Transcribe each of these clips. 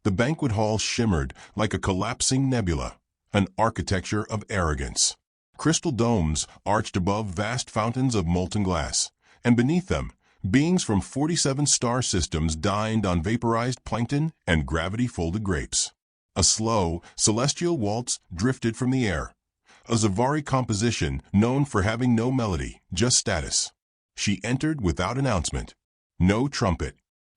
The banquet hall shimmered like a collapsing nebula, an architecture of arrogance. Crystal domes arched above vast fountains of molten glass, and beneath them, beings from 47 star systems dined on vaporized plankton and gravity-folded grapes. A slow, celestial waltz drifted from the air, a Zavari composition known for having no melody, just status. She entered without announcement. No trumpet,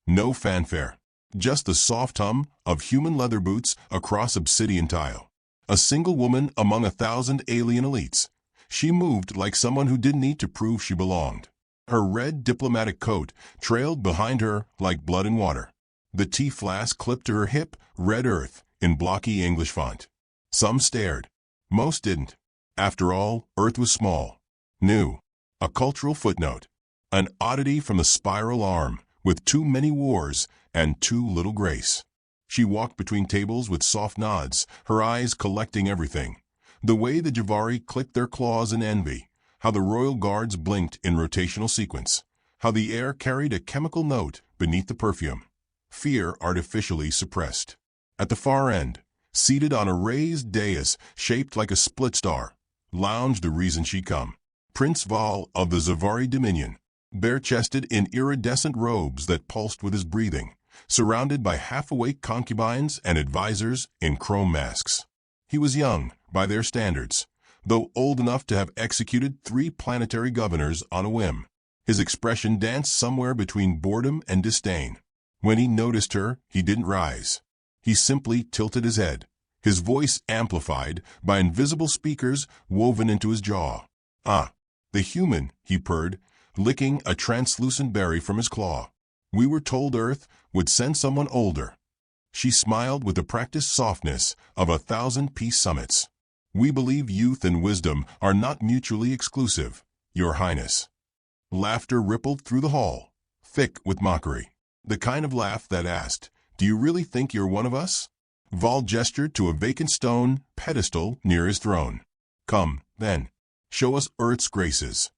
no fanfare, just the soft hum of human leather boots across obsidian tile. A single woman among 1,000 alien elites. She moved like someone who didn't need to prove she belonged. Her red diplomatic coat trailed behind her like blood and water. The tea flask clipped to her hip, red earth, in blocky English font. Some stared. Most didn't. After all, Earth was small. New. A cultural footnote. An oddity from the spiral arm, with too many wars and too little grace. She walked between tables with soft nods, her eyes collecting everything. The way the Javari clicked their claws in envy, how the royal guards blinked in rotational sequence, how the air carried a chemical note beneath the perfume. Fear artificially suppressed. At the far end, seated on a raised dais shaped like a split star, lounged the reason she'd come. Prince Val of the Zavari Dominion, bare-chested in iridescent robes that pulsed with his breathing, surrounded by half-awake concubines and advisors in chrome masks. He was young, by their standards, though old enough to have executed 3 planetary governors on a whim. His expression danced somewhere between boredom and disdain. When he noticed her, he didn't rise. He simply tilted his head, his voice amplified by invisible speakers woven into his jaw. "Ah, the human," he purred, licking a translucent berry from his claw. "We were told Earth would send someone older." She smiled with the practiced softness of 1,000 peace summits. "We believe youth and wisdom are not mutually exclusive, Your Highness." Laughter rippled through the hall, thick with mockery. The kind of laugh that asked, "Do you really think you're one of us?" Val gestured to a vacant stone pedestal near his throne. "Come, then. Show us Earth's graces."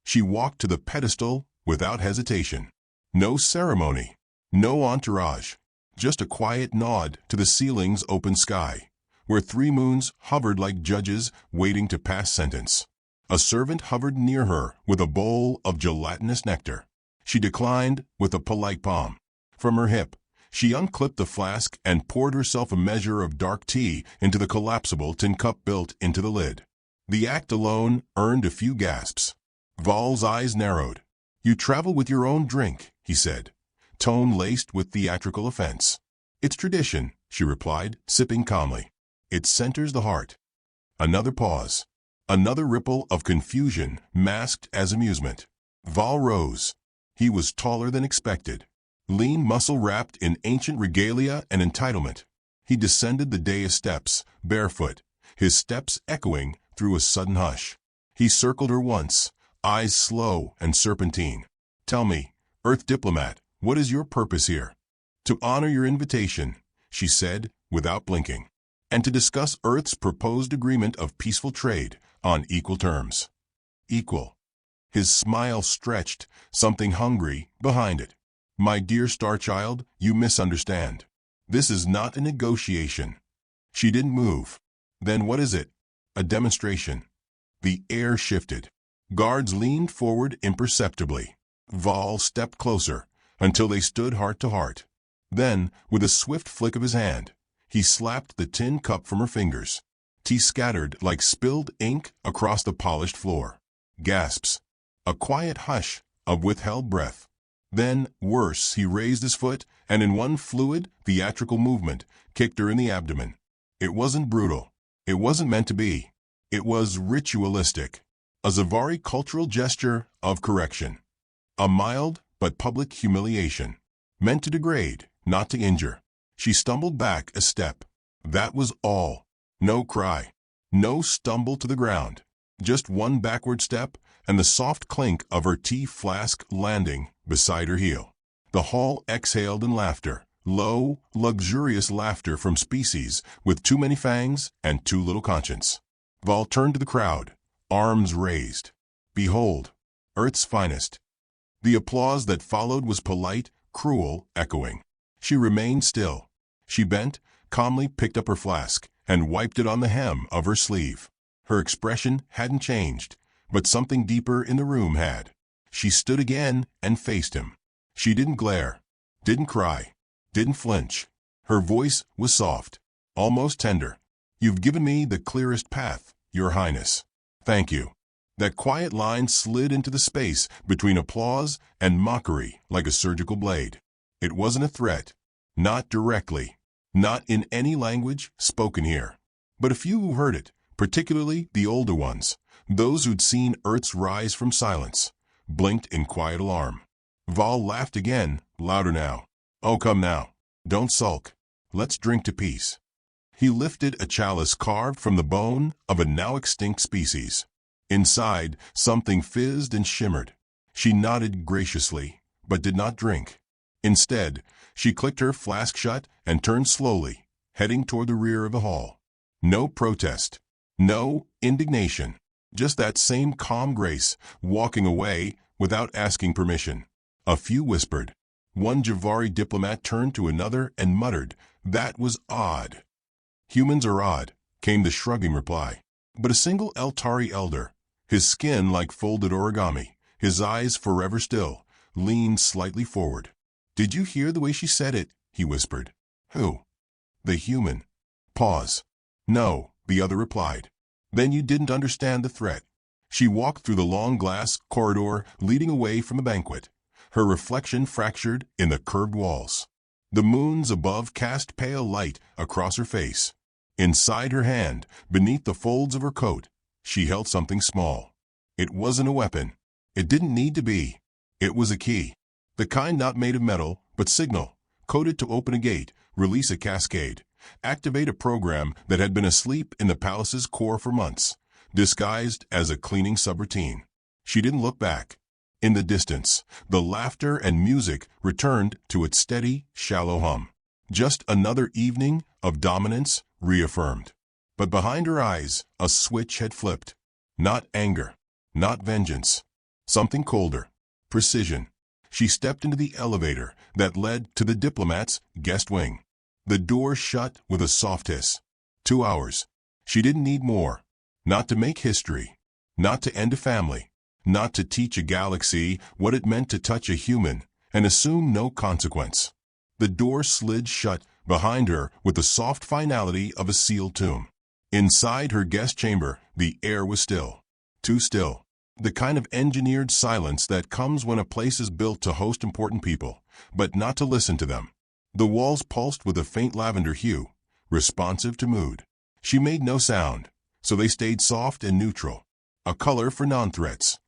She walked to the pedestal without hesitation. No ceremony, no entourage, just a quiet nod to the ceiling's open sky, where 3 moons hovered like judges waiting to pass sentence. A servant hovered near her with a bowl of gelatinous nectar. She declined with a polite palm. From her hip, she unclipped the flask and poured herself a measure of dark tea into the collapsible tin cup built into the lid. The act alone earned a few gasps. Val's eyes narrowed. "You travel with your own drink," he said, tone laced with theatrical offense. "It's tradition," she replied, sipping calmly. "It centers the heart." Another pause. Another ripple of confusion masked as amusement. Val rose. He was taller than expected, lean muscle wrapped in ancient regalia and entitlement. He descended the dais steps, barefoot, his steps echoing through a sudden hush. He circled her once, eyes slow and serpentine. "Tell me, Earth Diplomat, what is your purpose here?" "To honor your invitation," she said, without blinking, "and to discuss Earth's proposed agreement of peaceful trade on equal terms." Equal. His smile stretched, something hungry behind it. "My dear star child, you misunderstand. This is not a negotiation." She didn't move. "Then what is it?" "A demonstration." The air shifted. Guards leaned forward imperceptibly. Val stepped closer until they stood heart to heart. Then, with a swift flick of his hand, he slapped the tin cup from her fingers. Tea scattered like spilled ink across the polished floor. Gasps. A quiet hush of withheld breath. Then, worse, he raised his foot and in one fluid, theatrical movement, kicked her in the abdomen. It wasn't brutal. It wasn't meant to be. It was ritualistic. A Zavari cultural gesture of correction. A mild but public humiliation. Meant to degrade, not to injure. She stumbled back a step. That was all. No cry. No stumble to the ground. Just one backward step and the soft clink of her tea flask landing beside her heel. The hall exhaled in laughter. Low, luxurious laughter from species with too many fangs and too little conscience. Val turned to the crowd, arms raised. "Behold, Earth's finest." The applause that followed was polite, cruel, echoing. She remained still. She bent, calmly picked up her flask, and wiped it on the hem of her sleeve. Her expression hadn't changed, but something deeper in the room had. She stood again and faced him. She didn't glare, didn't cry, didn't flinch. Her voice was soft, almost tender. "You've given me the clearest path, Your Highness. Thank you." That quiet line slid into the space between applause and mockery like a surgical blade. It wasn't a threat, not directly, not in any language spoken here. But a few who heard it, particularly the older ones, those who'd seen Earth's rise from silence, blinked in quiet alarm. Val laughed again, louder now. "Oh, come now. Don't sulk. Let's drink to peace." He lifted a chalice carved from the bone of a now extinct species. Inside, something fizzed and shimmered. She nodded graciously, but did not drink. Instead, she clicked her flask shut and turned slowly, heading toward the rear of the hall. No protest, no indignation, just that same calm grace, walking away without asking permission. A few whispered. One Javari diplomat turned to another and muttered, "That was odd." "Humans are odd," came the shrugging reply. But a single Eltari elder, his skin like folded origami, his eyes forever still, leaned slightly forward. "Did you hear the way she said it?" he whispered. "Who?" "The human." Pause. "No," the other replied. "Then you didn't understand the threat." She walked through the long glass corridor leading away from the banquet, her reflection fractured in the curved walls. The moons above cast pale light across her face. Inside her hand, beneath the folds of her coat, she held something small. It wasn't a weapon. It didn't need to be. It was a key. The kind not made of metal, but signal, coded to open a gate, release a cascade, activate a program that had been asleep in the palace's core for months, disguised as a cleaning subroutine. She didn't look back. In the distance, the laughter and music returned to its steady, shallow hum. Just another evening of dominance reaffirmed. But behind her eyes, a switch had flipped. Not anger, not vengeance. Something colder. Precision. She stepped into the elevator that led to the Diplomat's guest wing. The door shut with a soft hiss. 2 hours. She didn't need more. Not to make history. Not to end a family. Not to teach a galaxy what it meant to touch a human and assume no consequence. The door slid shut behind her with the soft finality of a sealed tomb. Inside her guest chamber, the air was still. Too still. The kind of engineered silence that comes when a place is built to host important people, but not to listen to them. The walls pulsed with a faint lavender hue, responsive to mood. She made no sound, so they stayed soft and neutral, a color for non-threats.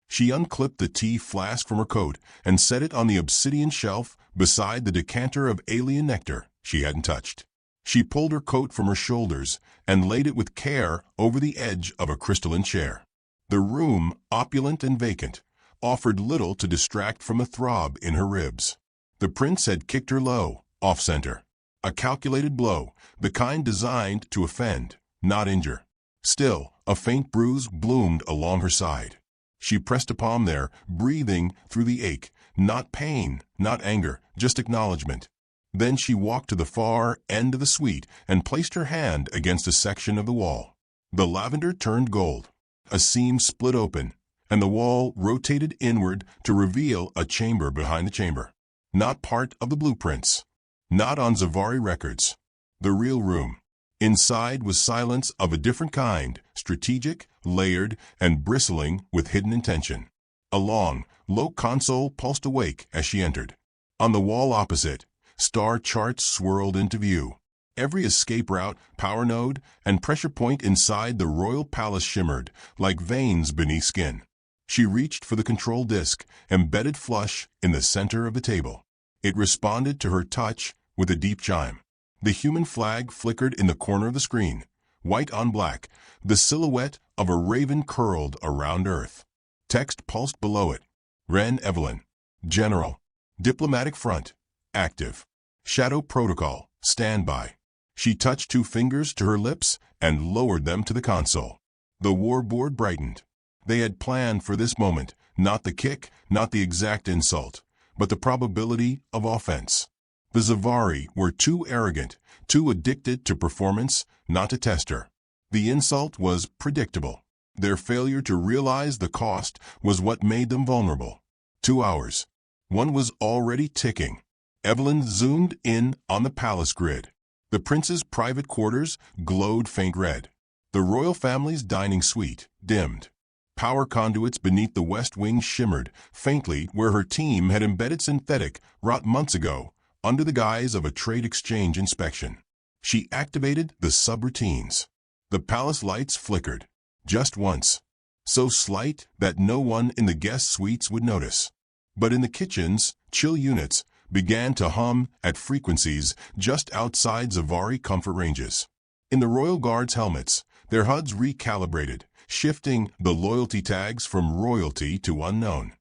She unclipped the tea flask from her coat and set it on the obsidian shelf beside the decanter of alien nectar she hadn't touched. She pulled her coat from her shoulders and laid it with care over the edge of a crystalline chair. The room, opulent and vacant, offered little to distract from a throb in her ribs. The prince had kicked her low, off-center. A calculated blow, the kind designed to offend, not injure. Still, a faint bruise bloomed along her side. She pressed a palm there, breathing through the ache. Not pain, not anger, just acknowledgement. Then she walked to the far end of the suite and placed her hand against a section of the wall. The lavender turned gold. A seam split open, and the wall rotated inward to reveal a chamber behind the chamber. Not part of the blueprints. Not on Zavari records. The real room. Inside was silence of a different kind, strategic, layered, and bristling with hidden intention. A long, low console pulsed awake as she entered. On the wall opposite, star charts swirled into view. Every escape route, power node, and pressure point inside the royal palace shimmered like veins beneath skin. She reached for the control disk, embedded flush in the center of the table. It responded to her touch with a deep chime. The human flag flickered in the corner of the screen, white on black, the silhouette of a raven curled around Earth. Text pulsed below it. Ren Evelyn. General. Diplomatic front. Active. Shadow protocol. Standby. She touched 2 fingers to her lips and lowered them to the console. The war board brightened. They had planned for this moment, not the kick, not the exact insult, but the probability of offense. The Zavari were too arrogant, too addicted to performance, not to test her. The insult was predictable. Their failure to realize the cost was what made them vulnerable. 2 hours. One was already ticking. Evelyn zoomed in on the palace grid. The prince's private quarters glowed faint red. The royal family's dining suite dimmed. Power conduits beneath the West Wing shimmered faintly where her team had embedded synthetic wrought months ago under the guise of a trade exchange inspection. She activated the subroutines. The palace lights flickered, just once, so slight that no one in the guest suites would notice. But in the kitchens, chill units began to hum at frequencies just outside Zavari comfort ranges. In the Royal Guard's helmets, their HUDs recalibrated, shifting the loyalty tags from royalty to unknown.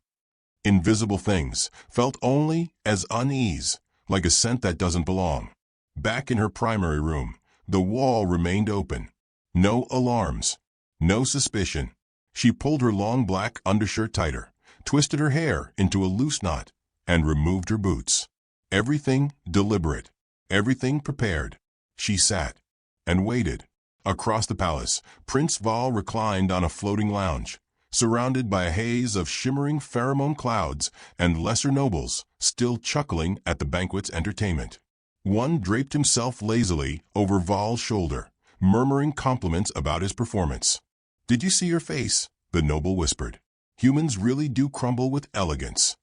Invisible things felt only as unease, like a scent that doesn't belong. Back in her primary room, the wall remained open. No alarms, no suspicion. She pulled her long black undershirt tighter, twisted her hair into a loose knot, and removed her boots. Everything deliberate, everything prepared. She sat and waited. Across the palace, Prince Val reclined on a floating lounge, surrounded by a haze of shimmering pheromone clouds and lesser nobles still chuckling at the banquet's entertainment. One draped himself lazily over Val's shoulder, murmuring compliments about his performance. "Did you see your face?" the noble whispered. "Humans really do crumble with elegance."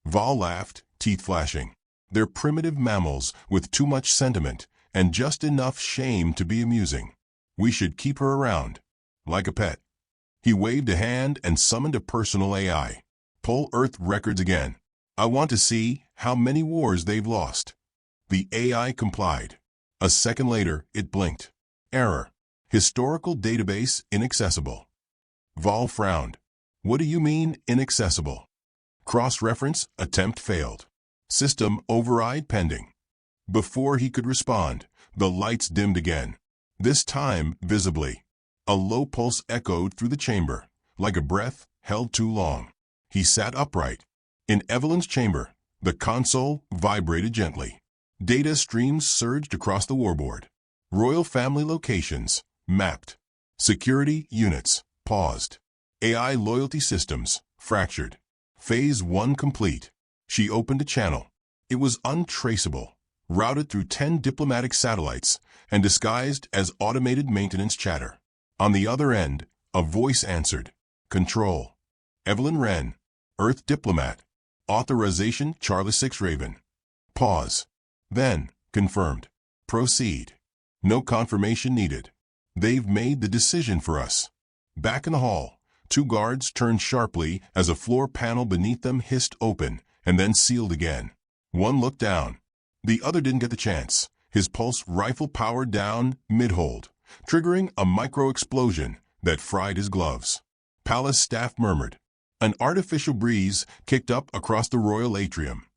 Val laughed, teeth flashing. They're primitive mammals with too much sentiment and just enough shame to be amusing. We should keep her around, like a pet. He waved a hand and summoned a personal AI. "Pull Earth records again. I want to see how many wars they've lost." The AI complied. A second later, it blinked. Error. Historical database inaccessible. Val frowned. "What do you mean, inaccessible?" Cross-reference attempt failed. System override pending. Before he could respond, the lights dimmed again. This time, visibly. A low pulse echoed through the chamber, like a breath held too long. He sat upright. In Evelyn's chamber, the console vibrated gently. Data streams surged across the warboard. Royal family locations mapped. Security units paused. AI loyalty systems fractured. Phase 1 complete. She opened a channel. It was untraceable, routed through 10 diplomatic satellites and disguised as automated maintenance chatter. On the other end, a voice answered. "Control. Evelyn Wren, Earth Diplomat. Authorization Charlie 6 Raven." Pause. Then, confirmed. "Proceed. No confirmation needed. They've made the decision for us." Back in the hall, 2 guards turned sharply as a floor panel beneath them hissed open and then sealed again. One looked down. The other didn't get the chance. His pulse rifle powered down mid-hold, triggering a micro-explosion that fried his gloves. Palace staff murmured. An artificial breeze kicked up across the royal atrium,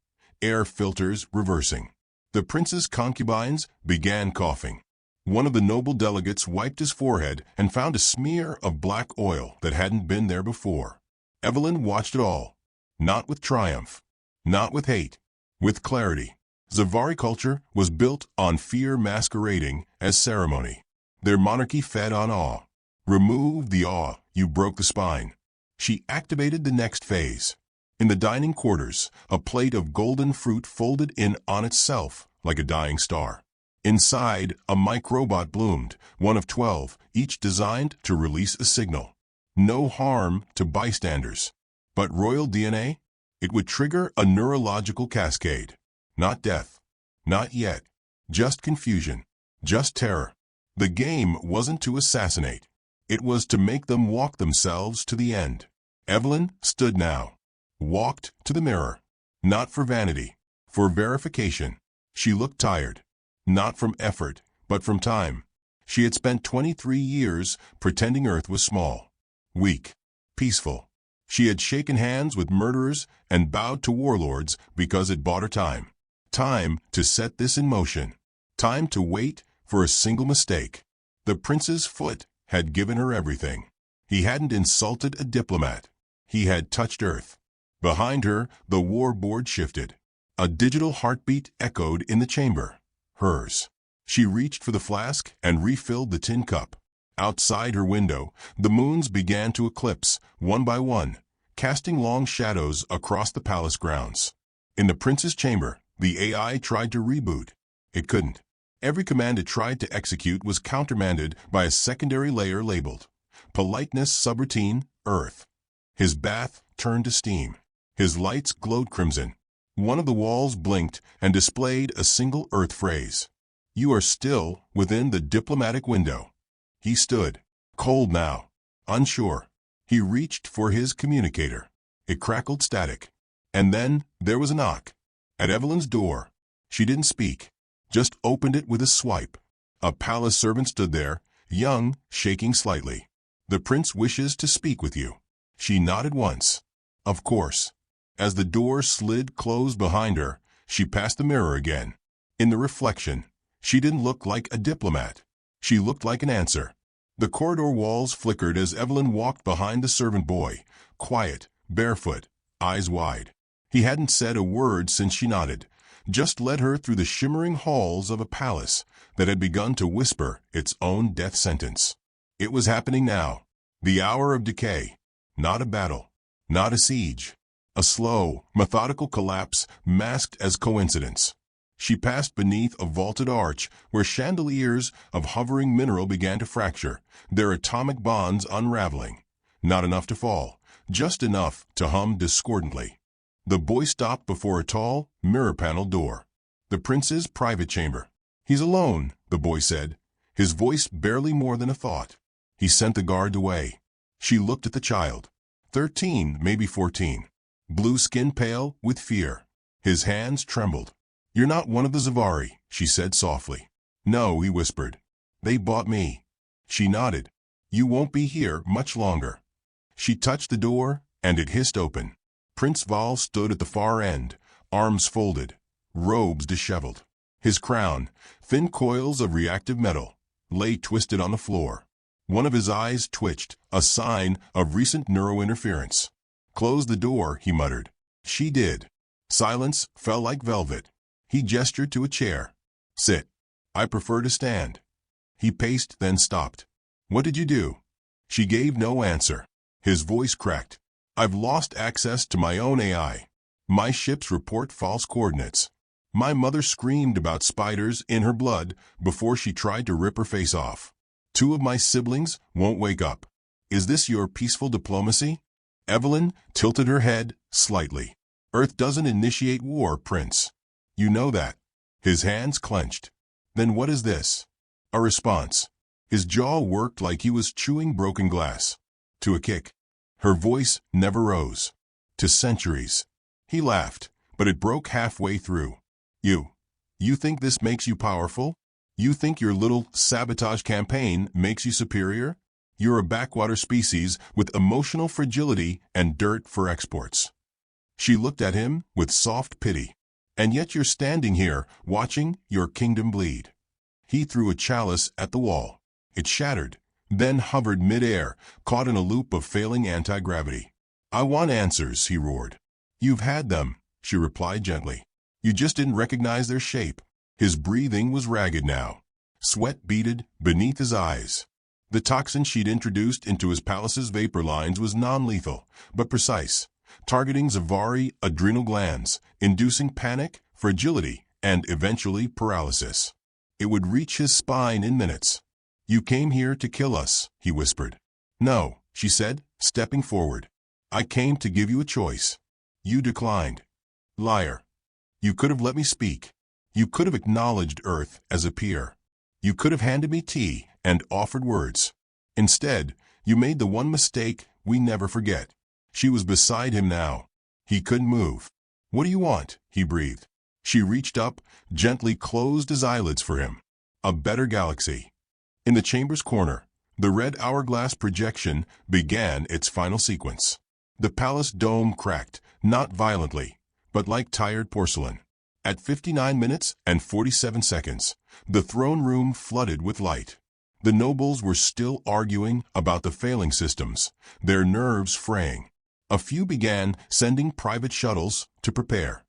air filters reversing. The prince's concubines began coughing. One of the noble delegates wiped his forehead and found a smear of black oil that hadn't been there before. Evelyn watched it all, not with triumph, not with hate, with clarity. Zavari culture was built on fear masquerading as ceremony. Their monarchy fed on awe. Remove the awe, you broke the spine. She activated the next phase. In the dining quarters, a plate of golden fruit folded in on itself like a dying star. Inside, a microbot bloomed, one of 12, each designed to release a signal. No harm to bystanders. But royal DNA? It would trigger a neurological cascade. Not death. Not yet. Just confusion. Just terror. The game wasn't to assassinate. It was to make them walk themselves to the end. Evelyn stood now. Walked to the mirror. Not for vanity. For verification. She looked tired. Not from effort, but from time. She had spent 23 years pretending Earth was small. Weak. Peaceful. She had shaken hands with murderers and bowed to warlords because it bought her time. Time to set this in motion. Time to wait for a single mistake. The prince's foot had given her everything. He hadn't insulted a diplomat. He had touched Earth. Behind her, the war board shifted. A digital heartbeat echoed in the chamber. Hers. She reached for the flask and refilled the tin cup. Outside her window, the moons began to eclipse, one by one, casting long shadows across the palace grounds. In the prince's chamber, the AI tried to reboot. It couldn't. Every command it tried to execute was countermanded by a secondary layer labeled Politeness Subroutine, Earth. His bath turned to steam. His lights glowed crimson. One of the walls blinked and displayed a single Earth phrase. You are still within the diplomatic window. He stood, cold now, unsure. He reached for his communicator. It crackled static. And then there was a knock. At Evelyn's door. She didn't speak, just opened it with a swipe. A palace servant stood there, young, shaking slightly. The prince wishes to speak with you. She nodded once. Of course. As the door slid closed behind her, she passed the mirror again. In the reflection, she didn't look like a diplomat. She looked like an answer. The corridor walls flickered as Evelyn walked behind the servant boy, quiet, barefoot, eyes wide. He hadn't said a word since she nodded, just led her through the shimmering halls of a palace that had begun to whisper its own death sentence. It was happening now. The hour of decay. Not a battle. Not a siege. A slow, methodical collapse masked as coincidence. She passed beneath a vaulted arch where chandeliers of hovering mineral began to fracture, their atomic bonds unraveling. Not enough to fall, just enough to hum discordantly. The boy stopped before a tall, mirror-paneled door. The prince's private chamber. He's alone, the boy said, his voice barely more than a thought. He sent the guard away. She looked at the child. 13, maybe 14. Blue skin pale with fear. His hands trembled. You're not one of the Zavari, she said softly. No, he whispered. They bought me. She nodded. You won't be here much longer. She touched the door, and it hissed open. Prince Val stood at the far end, arms folded, robes disheveled. His crown, thin coils of reactive metal, lay twisted on the floor. One of his eyes twitched, a sign of recent neurointerference. Close the door, he muttered. She did. Silence fell like velvet. He gestured to a chair. Sit. I prefer to stand. He paced, then stopped. What did you do? She gave no answer. His voice cracked. I've lost access to my own AI. My ships report false coordinates. My mother screamed about spiders in her blood before she tried to rip her face off. 2 of my siblings won't wake up. Is this your peaceful diplomacy? Evelyn tilted her head slightly. Earth doesn't initiate war, Prince. You know that. His hands clenched. Then what is this? A response. His jaw worked like he was chewing broken glass. To a kick. Her voice never rose. To centuries. He laughed, but it broke halfway through. You think this makes you powerful? You think your little sabotage campaign makes you superior? You're a backwater species with emotional fragility and dirt for exports. She looked at him with soft pity. And yet you're standing here, watching your kingdom bleed. He threw a chalice at the wall. It shattered, then hovered mid-air, caught in a loop of failing anti-gravity. I want answers, he roared. You've had them, she replied gently. You just didn't recognize their shape. His breathing was ragged now. Sweat beaded beneath his eyes. The toxin she'd introduced into his palace's vapor lines was non-lethal, but precise, targeting Zavari adrenal glands, inducing panic, fragility, and eventually paralysis. It would reach his spine in minutes. You came here to kill us, he whispered. No, she said, stepping forward. I came to give you a choice. You declined. Liar. You could have let me speak. You could have acknowledged Earth as a peer. You could have handed me tea and offered words. Instead, you made the one mistake we never forget. She was beside him now. He couldn't move. What do you want? He breathed. She reached up, gently closed his eyelids for him. A better galaxy. In the chamber's corner, the red hourglass projection began its final sequence. The palace dome cracked, not violently, but like tired porcelain. At 59 minutes and 47 seconds, the throne room flooded with light. The nobles were still arguing about the failing systems, their nerves fraying. A few began sending private shuttles to prepare.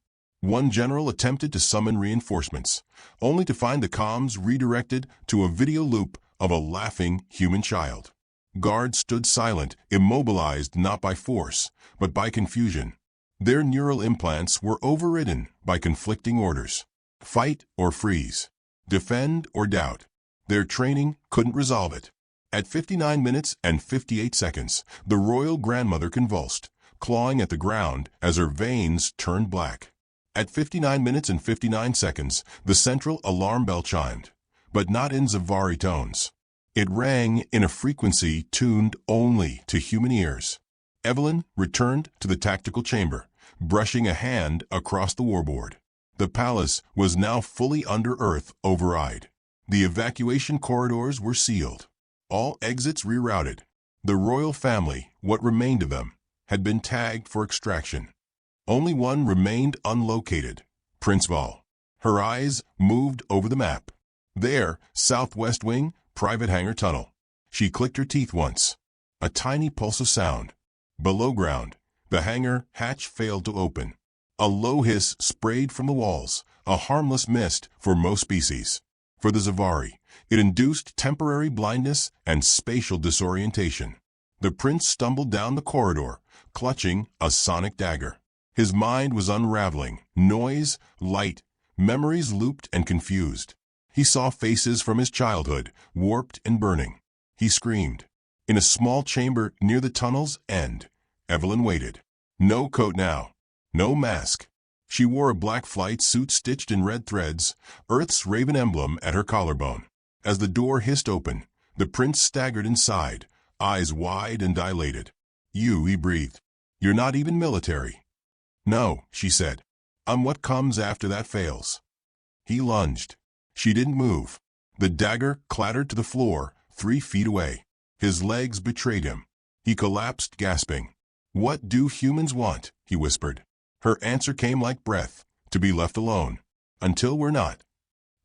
One general attempted to summon reinforcements, only to find the comms redirected to a video loop of a laughing human child. Guards stood silent, immobilized not by force, but by confusion. Their neural implants were overridden by conflicting orders. Fight or freeze. Defend or doubt. Their training couldn't resolve it. At 59 minutes and 58 seconds, the royal grandmother convulsed, clawing at the ground as her veins turned black. At 59 minutes and 59 seconds, the central alarm bell chimed, but not in Zavari tones. It rang in a frequency tuned only to human ears. Evelyn returned to the tactical chamber, brushing a hand across the warboard. The palace was now fully under Earth override. The evacuation corridors were sealed. All exits rerouted. The royal family, what remained of them, had been tagged for extraction. Only one remained unlocated, Prince Val. Her eyes moved over the map. There, southwest wing, private hangar tunnel. She clicked her teeth once. A tiny pulse of sound. Below ground, the hangar hatch failed to open. A low hiss sprayed from the walls, a harmless mist for most species. For the Zavari, it induced temporary blindness and spatial disorientation. The prince stumbled down the corridor, clutching a sonic dagger. His mind was unraveling. Noise, light, memories looped and confused. He saw faces from his childhood, warped and burning. He screamed. In a small chamber near the tunnel's end, Evelyn waited. No coat now. No mask. She wore a black flight suit stitched in red threads, Earth's raven emblem at her collarbone. As the door hissed open, the prince staggered inside, eyes wide and dilated. "You," he breathed. "You're not even military." "No," she said. "I'm what comes after that fails." He lunged. She didn't move. The dagger clattered to the floor, 3 feet away. His legs betrayed him. He collapsed, gasping. "What do humans want?" he whispered. Her answer came like breath, to be left alone. Until we're not.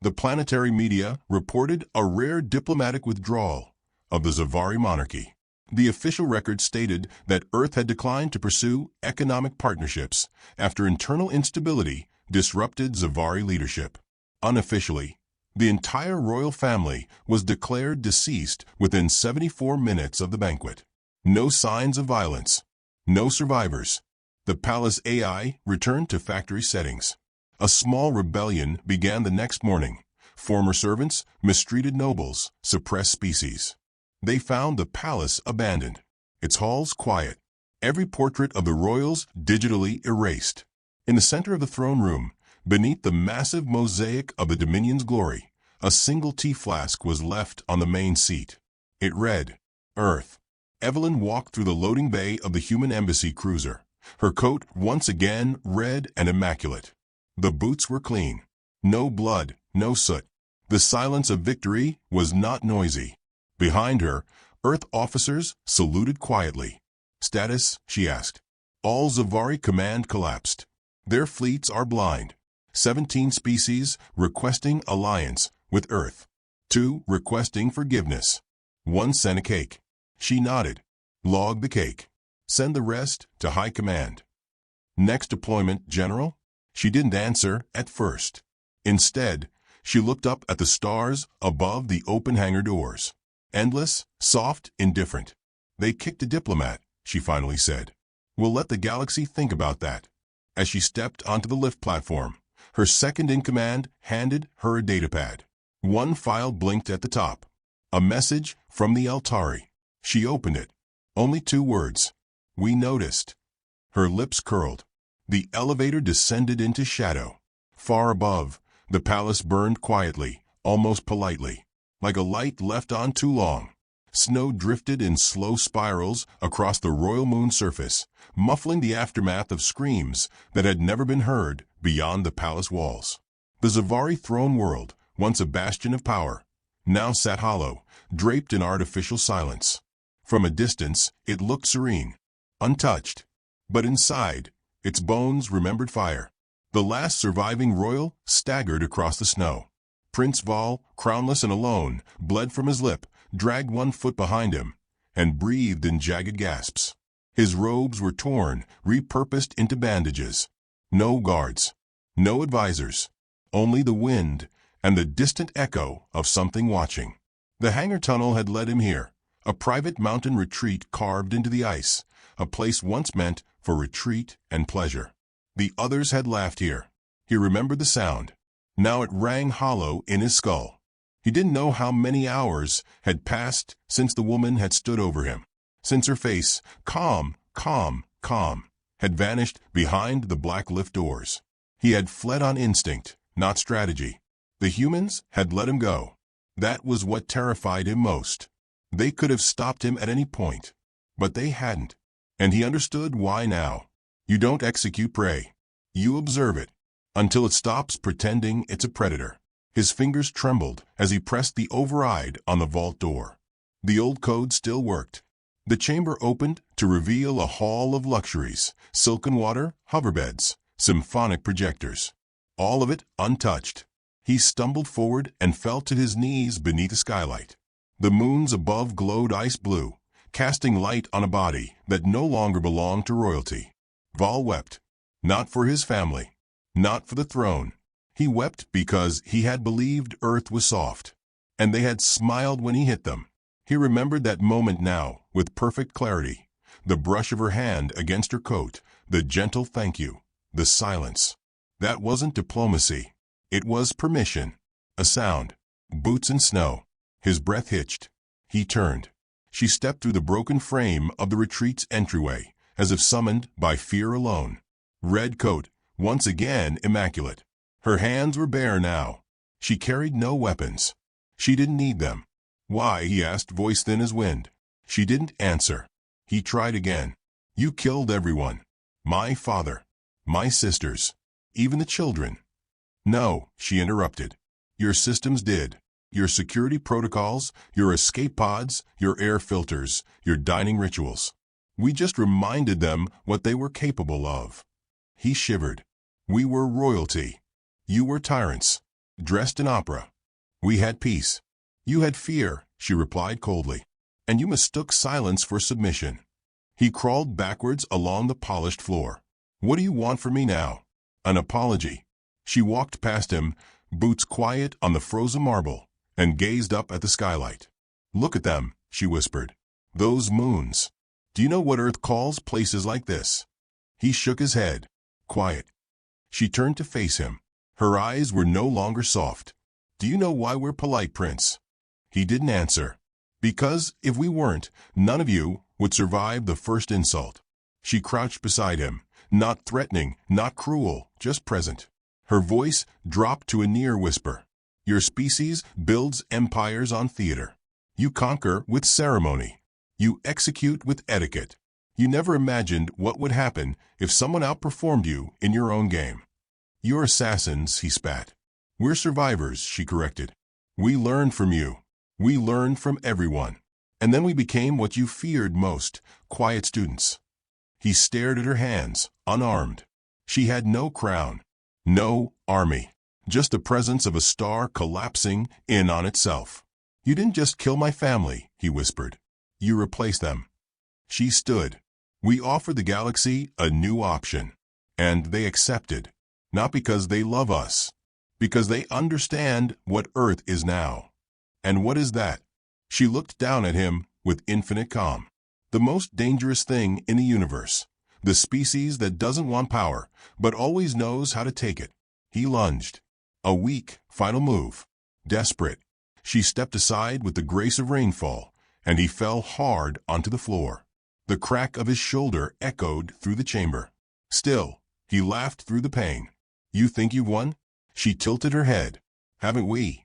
The planetary media reported a rare diplomatic withdrawal of the Zavari monarchy. The official record stated that Earth had declined to pursue economic partnerships after internal instability disrupted Zavari leadership. Unofficially, the entire royal family was declared deceased within 74 minutes of the banquet. No signs of violence. No survivors. The palace AI returned to factory settings. A small rebellion began the next morning. Former servants, mistreated nobles, suppressed species. They found the palace abandoned, its halls quiet, every portrait of the royals digitally erased. In the center of the throne room, beneath the massive mosaic of the Dominion's glory, a single tea flask was left on the main seat. It read, "Earth." Evelyn walked through the loading bay of the human embassy cruiser, her coat once again red and immaculate. The boots were clean. No blood, no soot. The silence of victory was not noisy. Behind her, Earth officers saluted quietly. "Status?" she asked. All Zavari command collapsed. Their fleets are blind. 17 species requesting alliance with Earth. 2 requesting forgiveness. 1 sent a cake. She nodded. "Log the cake. Send the rest to High Command." "Next deployment, General?" She didn't answer at first. Instead, she looked up at the stars above the open hangar doors. Endless, soft, indifferent. "They kicked a diplomat," she finally said. "We'll let the galaxy think about that." As she stepped onto the lift platform, her second-in-command handed her a datapad. One file blinked at the top. A message from the Altari. She opened it. Only 2 words. "We noticed." Her lips curled. The elevator descended into shadow. Far above, the palace burned quietly, almost politely. Like a light left on too long. Snow drifted in slow spirals across the royal moon surface, muffling the aftermath of screams that had never been heard beyond the palace walls. The Zavari throne world, once a bastion of power, now sat hollow, draped in artificial silence. From a distance, it looked serene, untouched. But inside, its bones remembered fire. The last surviving royal staggered across the snow. Prince Val, crownless and alone, bled from his lip, dragged 1 foot behind him, and breathed in jagged gasps. His robes were torn, repurposed into bandages. No guards. No advisors. Only the wind and the distant echo of something watching. The hangar tunnel had led him here, a private mountain retreat carved into the ice, a place once meant for retreat and pleasure. The others had laughed here. He remembered the sound. Now it rang hollow in his skull. He didn't know how many hours had passed since the woman had stood over him, since her face, calm, had vanished behind the black lift doors. He had fled on instinct, not strategy. The humans had let him go. That was what terrified him most. They could have stopped him at any point, but they hadn't. And he understood why now. You don't execute prey. You observe it, until it stops pretending it's a predator. His fingers trembled as he pressed the override on the vault door. The old code still worked. The chamber opened to reveal a hall of luxuries, silken water, hoverbeds, symphonic projectors. All of it untouched. He stumbled forward and fell to his knees beneath the skylight. The moons above glowed ice blue, casting light on a body that no longer belonged to royalty. Vol wept. Not for his family. Not for the throne. He wept because he had believed Earth was soft, and they had smiled when he hit them. He remembered that moment now with perfect clarity. The brush of her hand against her coat, the gentle thank you, the silence. That wasn't diplomacy. It was permission. A sound. Boots in snow. His breath hitched. He turned. She stepped through the broken frame of the retreat's entryway, as if summoned by fear alone. Red coat, once again immaculate. Her hands were bare now. She carried no weapons. She didn't need them. Why, he asked, voice thin as wind. She didn't answer. He tried again. You killed everyone. My father. My sisters. Even the children. No, she interrupted. Your systems did. Your security protocols, your escape pods, your air filters, your dining rituals. We just reminded them what they were capable of. He shivered. We were royalty. You were tyrants, dressed in opera. We had peace. You had fear, she replied coldly, and you mistook silence for submission. He crawled backwards along the polished floor. What do you want from me now? An apology. She walked past him, boots quiet on the frozen marble, and gazed up at the skylight. Look at them, she whispered. Those moons. Do you know what Earth calls places like this? He shook his head. Quiet. She turned to face him. Her eyes were no longer soft. Do you know why we're polite, Prince? He didn't answer. Because if we weren't, none of you would survive the first insult. She crouched beside him, not threatening, not cruel, just present. Her voice dropped to a near whisper. Your species builds empires on theater. You conquer with ceremony. You execute with etiquette. You never imagined what would happen if someone outperformed you in your own game. You're assassins, he spat. We're survivors, she corrected. We learned from you. We learned from everyone. And then we became what you feared most, quiet students. He stared at her hands, unarmed. She had no crown, no army, just the presence of a star collapsing in on itself. You didn't just kill my family, he whispered. You replaced them. She stood. We offered the galaxy a new option, and they accepted. Not because they love us, because they understand what Earth is now. And what is that? She looked down at him with infinite calm. The most dangerous thing in the universe. The species that doesn't want power, but always knows how to take it. He lunged. A weak, final move. Desperate. She stepped aside with the grace of rainfall, and he fell hard onto the floor. The crack of his shoulder echoed through the chamber. Still, he laughed through the pain. You think you've won? She tilted her head. Haven't we?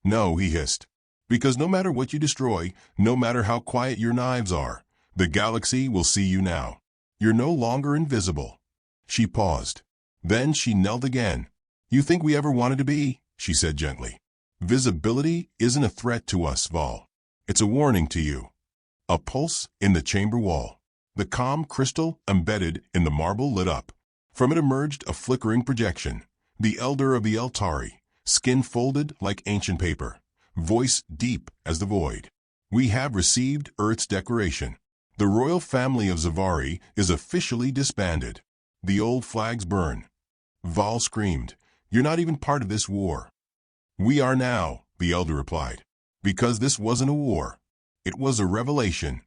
No, he hissed. Because no matter what you destroy, no matter how quiet your knives are, the galaxy will see you now. You're no longer invisible. She paused. Then she knelt again. You think we ever wanted to be? She said gently. Visibility isn't a threat to us, Vol. It's a warning to you. A pulse in the chamber wall. The calm crystal embedded in the marble lit up. From it emerged a flickering projection. The elder of the Eltari, skin folded like ancient paper, voice deep as the void. We have received Earth's declaration. The royal family of Zavari is officially disbanded. The old flags burn. Val screamed. You're not even part of this war. We are now, the elder replied. Because this wasn't a war. It was a revelation.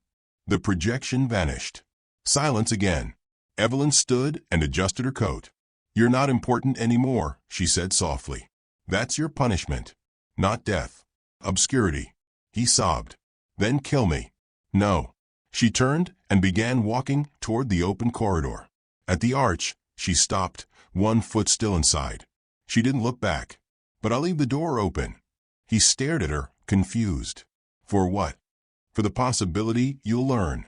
The projection vanished. Silence again. Evelyn stood and adjusted her coat. You're not important anymore, she said softly. That's your punishment. Not death. Obscurity. He sobbed. Then kill me. No. She turned and began walking toward the open corridor. At the arch, she stopped, one foot still inside. She didn't look back. But I'll leave the door open. He stared at her, confused. For what? For the possibility you'll learn.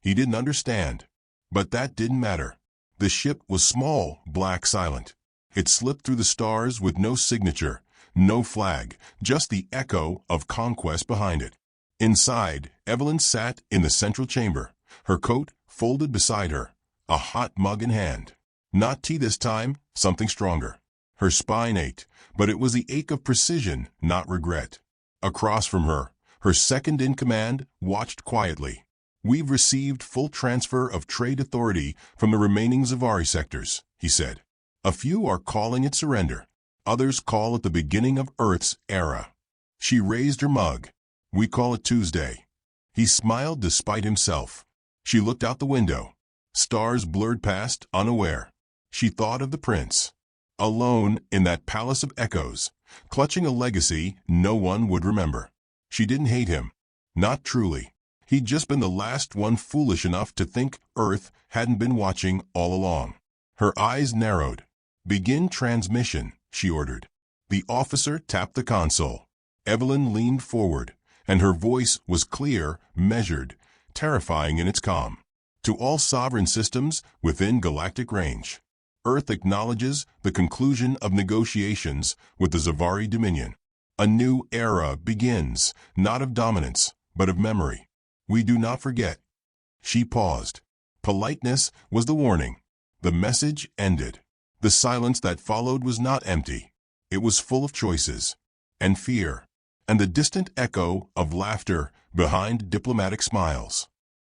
He didn't understand. But that didn't matter. The ship was small, black, silent. It slipped through the stars with no signature, no flag, just the echo of conquest behind it. Inside, Evelyn sat in the central chamber, her coat folded beside her, a hot mug in hand. Not tea this time, something stronger. Her spine ached, but it was the ache of precision, not regret. Across from her, her second-in-command watched quietly. We've received full transfer of trade authority from the remaining Zavari sectors, he said. A few are calling it surrender. Others call it the beginning of Earth's era. She raised her mug. We call it Tuesday. He smiled despite himself. She looked out the window. Stars blurred past, unaware. She thought of the prince. Alone in that palace of echoes, clutching a legacy no one would remember. She didn't hate him. Not truly. He'd just been the last one foolish enough to think Earth hadn't been watching all along. Her eyes narrowed. Begin transmission, she ordered. The officer tapped the console. Evelyn leaned forward, and her voice was clear, measured, terrifying in its calm. To all sovereign systems within galactic range, Earth acknowledges the conclusion of negotiations with the Zavari Dominion. A new era begins, not of dominance, but of memory. We do not forget. She paused. Politeness was the warning. The message ended. The silence that followed was not empty. It was full of choices, and fear, and the distant echo of laughter behind diplomatic smiles.